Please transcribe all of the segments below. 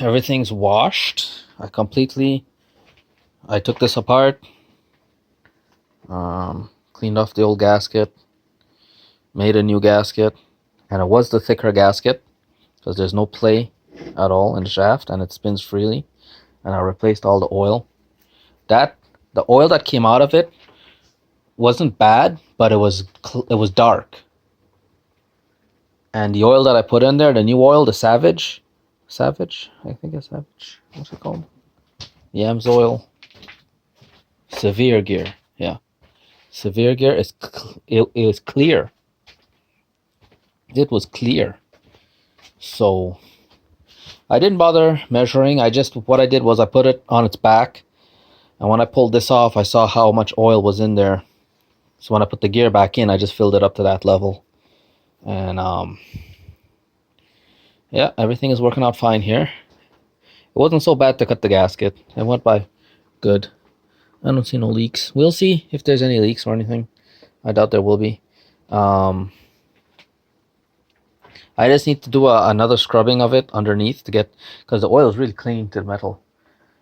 everything's washed. I took this apart, cleaned off the old gasket, made a new gasket, and it was the thicker gasket because there's no play at all in the shaft and it spins freely. And I replaced all the oil. The oil that came out of it wasn't bad, but it was dark. And the oil that I put in there, the new oil, the Savage, I think it's Savage. What's it called? The AMSOIL Severe Gear. Yeah, Severe Gear is clear. It was clear. So I didn't bother measuring. What I did was I put it on its back, and when I pulled this off, I saw how much oil was in there. So when I put the gear back in, I just filled it up to that level. And yeah, everything is working out fine here. It wasn't so bad to cut the gasket. It went by good. I don't see no leaks. We'll see if there's any leaks or anything. I doubt there will be. I just need to do another scrubbing of it underneath because the oil is really clean to the metal.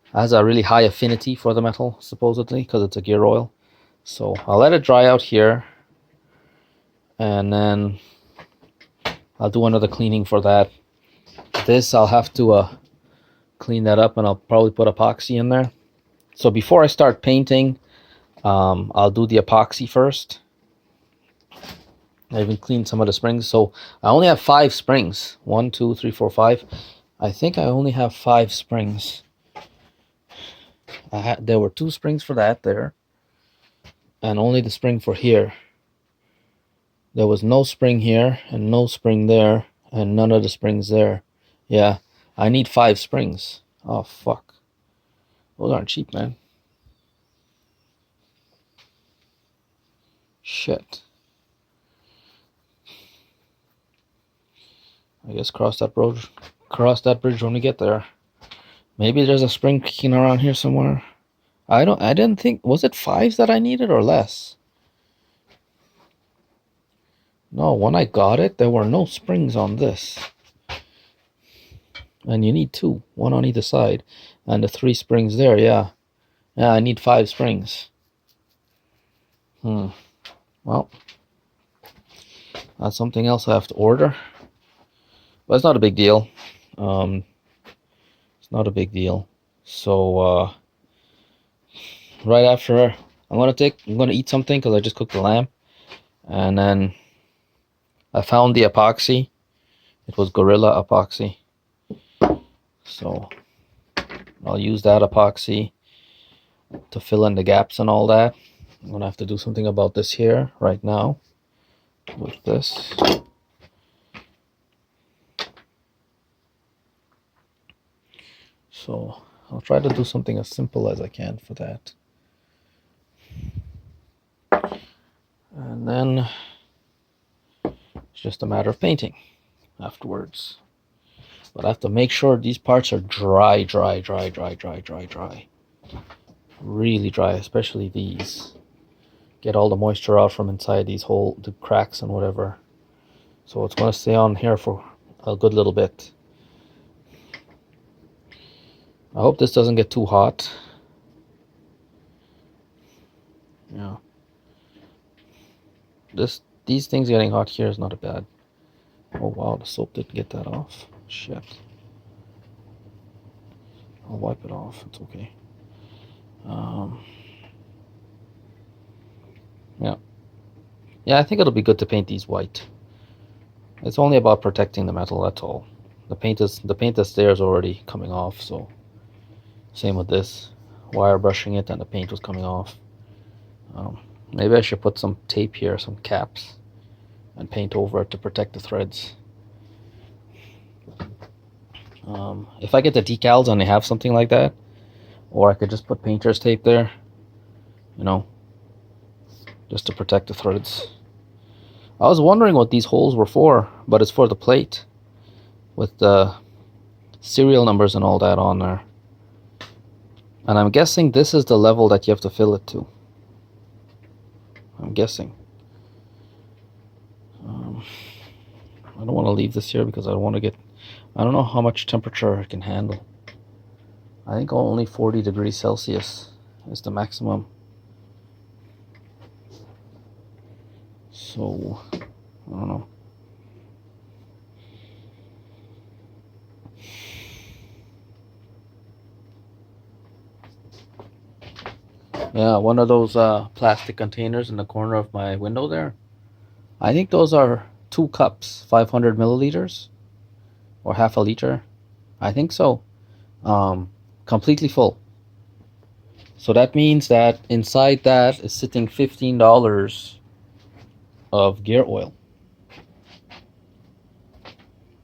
It has a really high affinity for the metal, supposedly, because it's a gear oil. So I'll let it dry out here, and then I'll do another cleaning for that. This, I'll have to clean that up, and I'll probably put epoxy in there. So before I start painting, I'll do the epoxy first. I even cleaned some of the springs. So I only have 5 springs. 1, 2, 3, 4, 5. I think I only have 5 springs. There were 2 springs for that there, and only the spring for here. There was no spring here and no spring there and none of the springs there. Yeah, I need 5 springs. Oh fuck, those aren't cheap, man. Shit. I guess cross that bridge when we get there. Maybe there's a spring kicking around here somewhere. I didn't think, was it 5s that I needed or less? No, when I got it, there were no springs on this. And you need 2, 1 on either side. And the 3 springs there, yeah. Yeah, I need 5 springs. Well, that's something else I have to order. But it's not a big deal. It's not a big deal. So, right after, I'm gonna eat something because I just cooked the lamb. And then I found the epoxy. It was Gorilla epoxy. So I'll use that epoxy to fill in the gaps and all that. I'm gonna have to do something about this here right now with this. So I'll try to do something as simple as I can for that. And then it's just a matter of painting afterwards. But I have to make sure these parts are dry. Really dry, especially these. Get all the moisture out from inside these the cracks and whatever. So it's going to stay on here for a good little bit. I hope this doesn't get too hot. Yeah. These things getting hot here is not bad. Oh wow, the soap didn't get that off. Shit. I'll wipe it off. It's okay. Yeah, I think it'll be good to paint these white. It's only about protecting the metal, that's all. The paint that's there is already coming off, so same with this. Wire brushing it and the paint was coming off. Maybe I should put some tape here, some caps, and paint over it to protect the threads. If I get the decals and they have something like that, or I could just put painter's tape there, you know, just to protect the threads. I was wondering what these holes were for, but it's for the plate with the serial numbers and all that on there. And I'm guessing this is the level that you have to fill it to. I'm guessing. I don't want to leave this here because I don't want to get, I don't know how much temperature it can handle. I think only 40 degrees Celsius is the maximum. So, I don't know. Yeah, one of those plastic containers in the corner of my window there. I think those are 2 cups, 500 milliliters or half a liter. I think so. Completely full. So that means that inside that is sitting $15 of gear oil.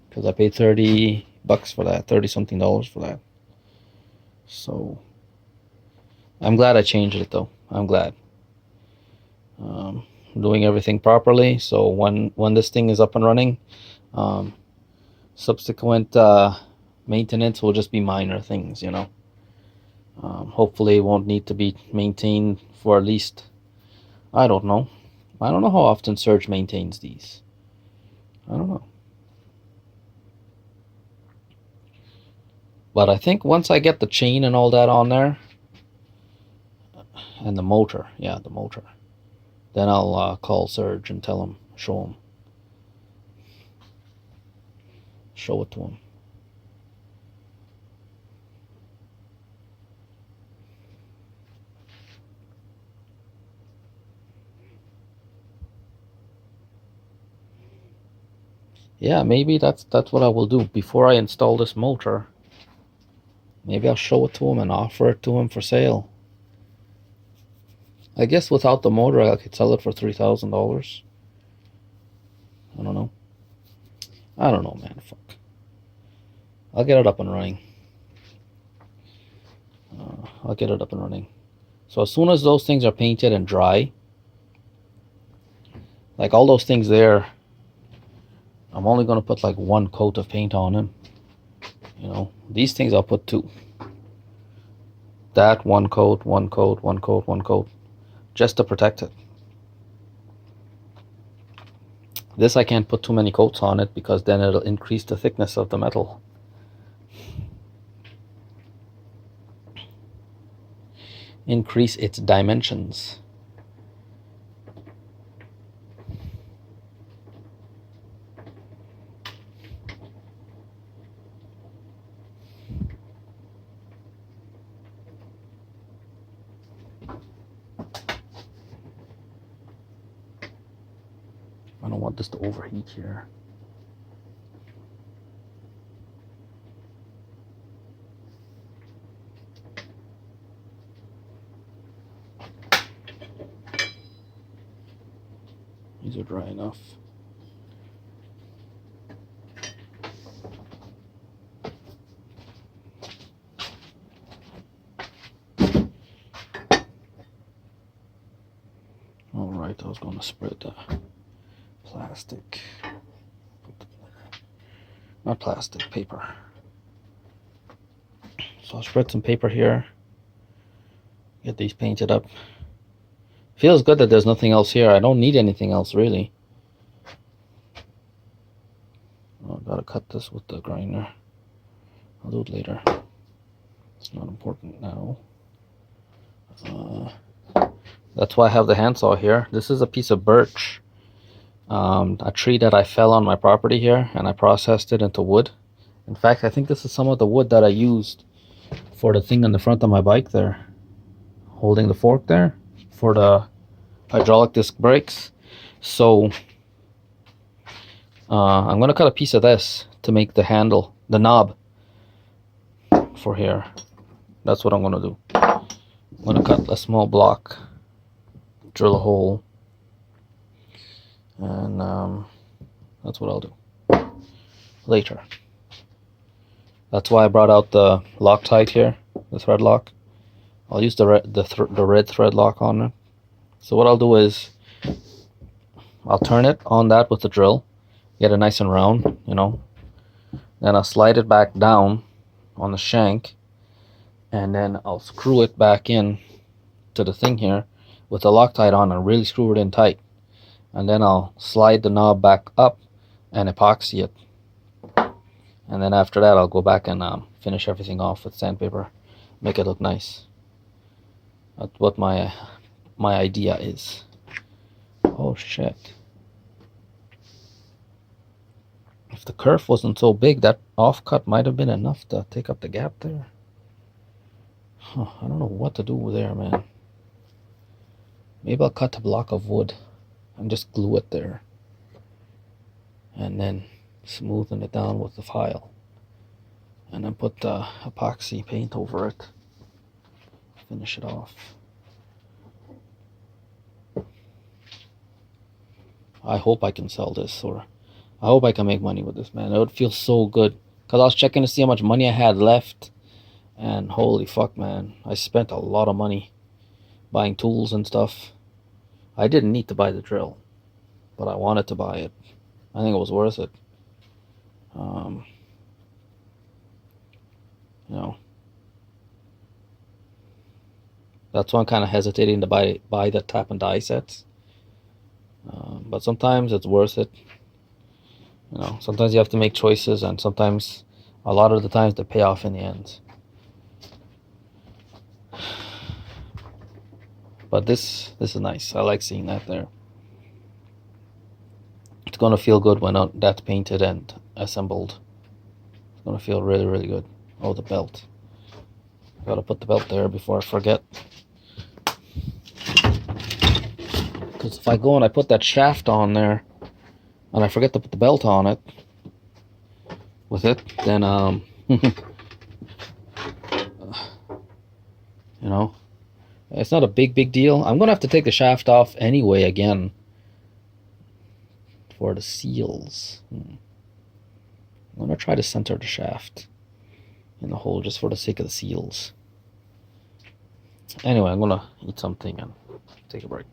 Because I paid 30 bucks for that, 30 something dollars for that. So I'm glad I changed it though. I'm glad. Doing everything properly. So when this thing is up and running, subsequent maintenance will just be minor things, you know. Hopefully it won't need to be maintained for at least, I don't know how often Surge maintains these. I don't know. But I think once I get the chain and all that on there, and the motor, yeah, the motor, then I'll call Surge and tell him, show it to him. Yeah, maybe that's what I will do before I install this motor. Maybe I'll show it to him and offer it to him for sale. I guess without the motor, I could sell it for $3,000. I don't know. I don't know, man. Fuck. I'll get it up and running. I'll get it up and running. So as soon as those things are painted and dry, like all those things there, I'm only going to put like 1 coat of paint on them. You know, these things I'll put 2. That 1 coat, 1 coat, 1 coat, 1 coat, just to protect it. This I can't put too many coats on it because then it'll increase the thickness of the metal. Increase its dimensions. I don't want this to overheat here. These are dry enough. All right, I was going to spread the plastic, not plastic, paper. So I'll spread some paper here, get these painted up. Feels good that there's nothing else here. I don't need anything else really. Oh, I gotta cut this with the grinder. I'll do it later. It's not important now. That's why I have the handsaw here. This is a piece of birch. A tree that I fell on my property here, and I processed it into wood. In fact, I think this is some of the wood that I used for the thing on the front of my bike there, holding the fork there for the hydraulic disc brakes. So I'm gonna cut a piece of this to make the handle, the knob for here. That's what I'm gonna do. I'm gonna cut a small block, drill a hole, and that's what I'll do later. That's why I brought out the Loctite here, the thread lock. I'll use the red thread lock on it. So what I'll do is I'll turn it on that with the drill, get it nice and round, you know. Then I'll slide it back down on the shank, and then I'll screw it back in to the thing here with the Loctite on and really screw it in tight. And then I'll slide the knob back up and epoxy it. And then after that, I'll go back and finish everything off with sandpaper, make it look nice. That's what my idea is. Oh shit. If the kerf wasn't so big, that offcut might have been enough to take up the gap there. Huh, I don't know what to do there, man. Maybe I'll cut a block of wood and just glue it there. And then smoothen it down with the file. And then put the epoxy paint over it. Finish it off. I hope I can sell this, or I hope I can make money with this, man. It would feel so good. Because I was checking to see how much money I had left. And holy fuck, man. I spent a lot of money buying tools and stuff. I didn't need to buy the drill, but I wanted to buy it. I think it was worth it. You know, that's why I'm kind of hesitating to buy the tap and die sets. But sometimes it's worth it. You know, sometimes you have to make choices, and sometimes, a lot of the times, they pay off in the end. But this is nice. I like seeing that there. It's gonna feel good when that's painted and assembled. It's gonna feel really, really good. Oh, the belt. Gotta put the belt there before I forget. Because if I go and I put that shaft on there, and I forget to put the belt on it, with it, then you know, it's not a big deal. I'm gonna have to take the shaft off anyway again for the seals. I'm gonna try to center the shaft in the hole just for the sake of the seals. Anyway, I'm gonna eat something and take a break.